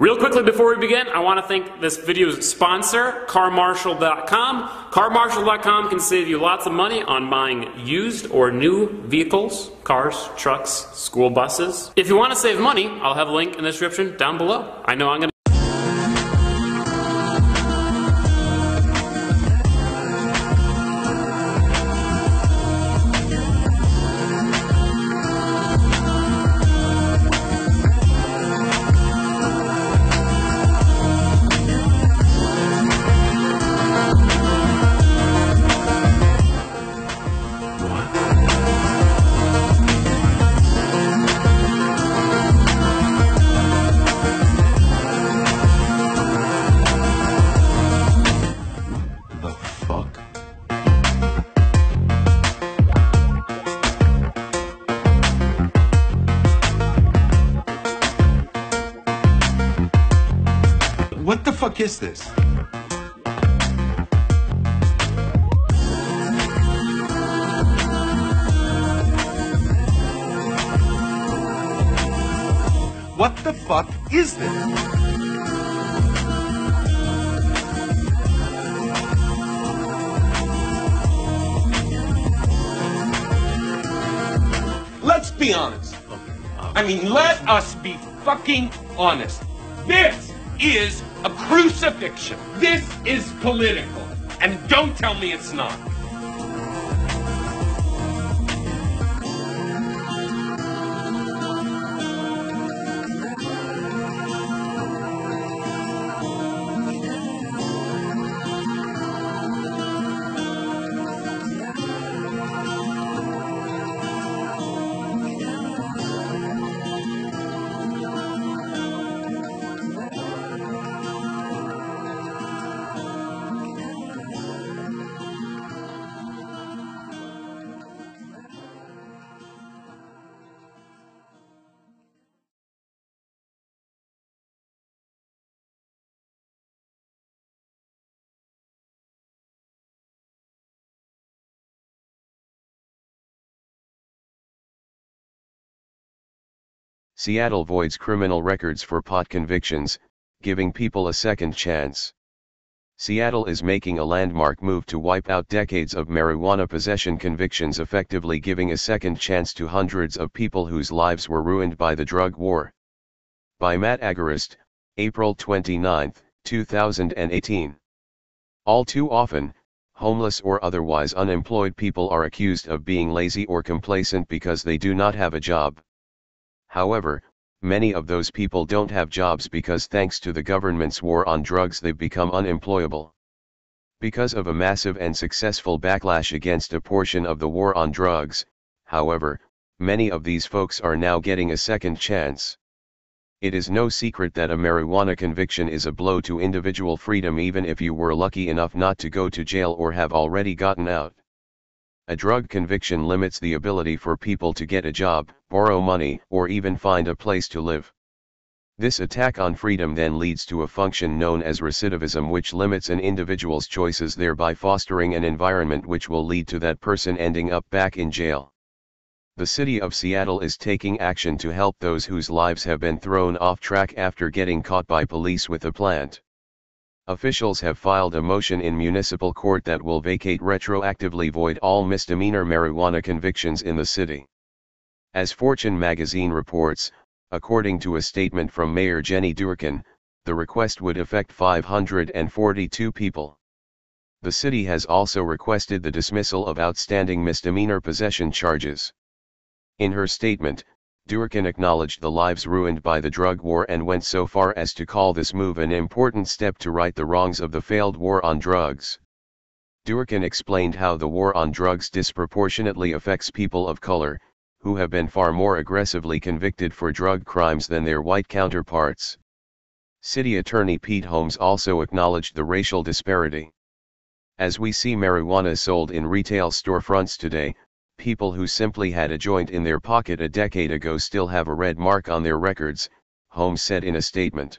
Real quickly before we begin, I want to thank this video's sponsor, carmarshal.com. Carmarshal.com can save you lots of money on buying used or new vehicles, cars, trucks, school buses. If you want to save money, I'll have a link in the description down below. I know I'm going to What the fuck is this? What the fuck is this? Let's be honest. I mean, let us be fucking honest. This is a crucifixion. This is political. And don't tell me it's not. Seattle voids criminal records for pot convictions, giving people a second chance. Seattle is making a landmark move to wipe out decades of marijuana possession convictions, effectively giving a second chance to hundreds of people whose lives were ruined by the drug war. By Matt Agorist, April 29, 2018. All too often, homeless or otherwise unemployed people are accused of being lazy or complacent because they do not have a job. However, many of those people don't have jobs because thanks to the government's war on drugs they've become unemployable. Because of a massive and successful backlash against a portion of the war on drugs, however, many of these folks are now getting a second chance. It is no secret that a marijuana conviction is a blow to individual freedom even if you were lucky enough not to go to jail or have already gotten out. A drug conviction limits the ability for people to get a job, borrow money, or even find a place to live. This attack on freedom then leads to a function known as recidivism, which limits an individual's choices, thereby fostering an environment which will lead to that person ending up back in jail. The city of Seattle is taking action to help those whose lives have been thrown off track after getting caught by police with a plant. Officials have filed a motion in municipal court that will retroactively void all misdemeanor marijuana convictions in the city. As Fortune magazine reports, according to a statement from Mayor Jenny Durkan, the request would affect 542 people. The city has also requested the dismissal of outstanding misdemeanor possession charges. In her statement, Durkan acknowledged the lives ruined by the drug war and went so far as to call this move an important step to right the wrongs of the failed war on drugs. Durkan explained how the war on drugs disproportionately affects people of color, who have been far more aggressively convicted for drug crimes than their white counterparts. City Attorney Pete Holmes also acknowledged the racial disparity. As we see marijuana sold in retail storefronts today, people who simply had a joint in their pocket a decade ago still have a red mark on their records, Holmes said in a statement.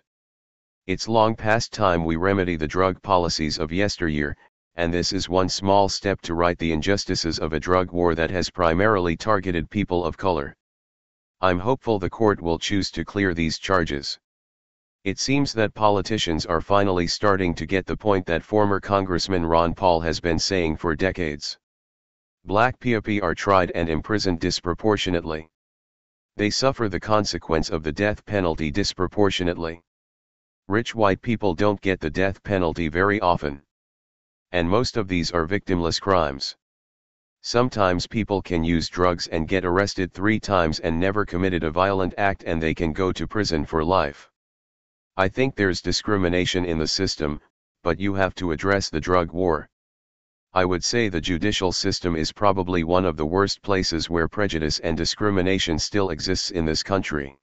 It's long past time we remedy the drug policies of yesteryear, and this is one small step to right the injustices of a drug war that has primarily targeted people of color. I'm hopeful the court will choose to clear these charges. It seems that politicians are finally starting to get the point that former Congressman Ron Paul has been saying for decades. Black people are tried and imprisoned disproportionately. They suffer the consequence of the death penalty disproportionately. Rich white people don't get the death penalty very often. And most of these are victimless crimes. Sometimes people can use drugs and get arrested 3 times and never committed a violent act and they can go to prison for life. I think there's discrimination in the system, but you have to address the drug war. I would say the judicial system is probably one of the worst places where prejudice and discrimination still exists in this country.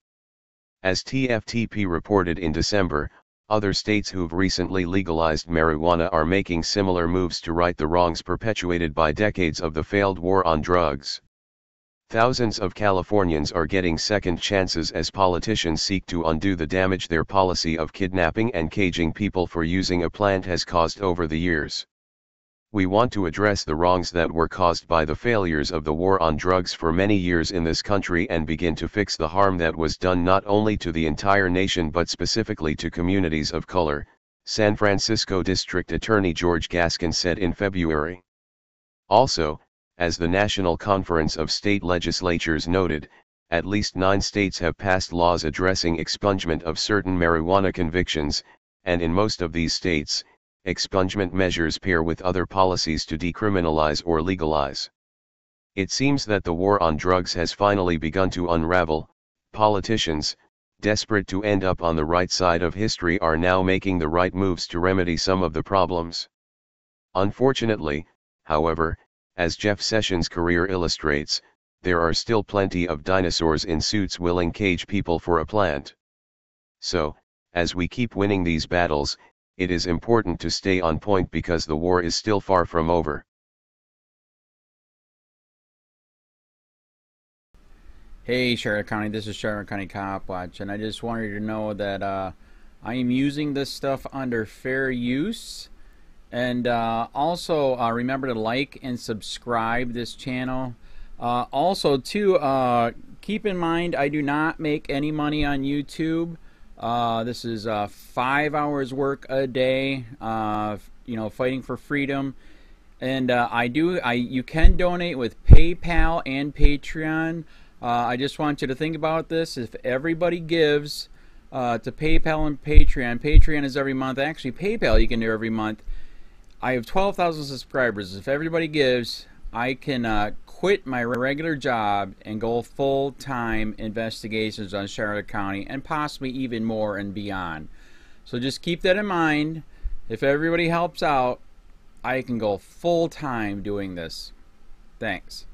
As TFTP reported in December, other states who've recently legalized marijuana are making similar moves to right the wrongs perpetuated by decades of the failed war on drugs. Thousands of Californians are getting second chances as politicians seek to undo the damage their policy of kidnapping and caging people for using a plant has caused over the years. We want to address the wrongs that were caused by the failures of the war on drugs for many years in this country and begin to fix the harm that was done not only to the entire nation but specifically to communities of color, San Francisco District Attorney George Gaskin said in February. Also, as the National Conference of State Legislatures noted, at least 9 states have passed laws addressing expungement of certain marijuana convictions, and in most of these states, expungement measures pair with other policies to decriminalize or legalize. It seems that the war on drugs has finally begun to unravel. Politicians, desperate to end up on the right side of history, are now making the right moves to remedy some of the problems. Unfortunately, however, as Jeff Sessions' career illustrates, there are still plenty of dinosaurs in suits willing cage people for a plant. So, as we keep winning these battles, it is important to stay on point because the war is still far from over. Hey Charlotte County, this is Charlotte County COPWATCH, and I just wanted you to know that I am using this stuff under fair use. And also remember to like and subscribe this channel. Also too, keep in mind I do not make any money on YouTube. This is 5 hours work a day, you know, fighting for freedom. And you can donate with PayPal and Patreon. I just want you to think about this. If everybody gives to PayPal and Patreon, Patreon is every month. Actually, PayPal you can do every month. I have 12,000 subscribers. If everybody gives, I can quit my regular job and go full-time investigations on Charlotte County and possibly even more and beyond. So just keep that in mind. If everybody helps out, I can go full-time doing this. Thanks.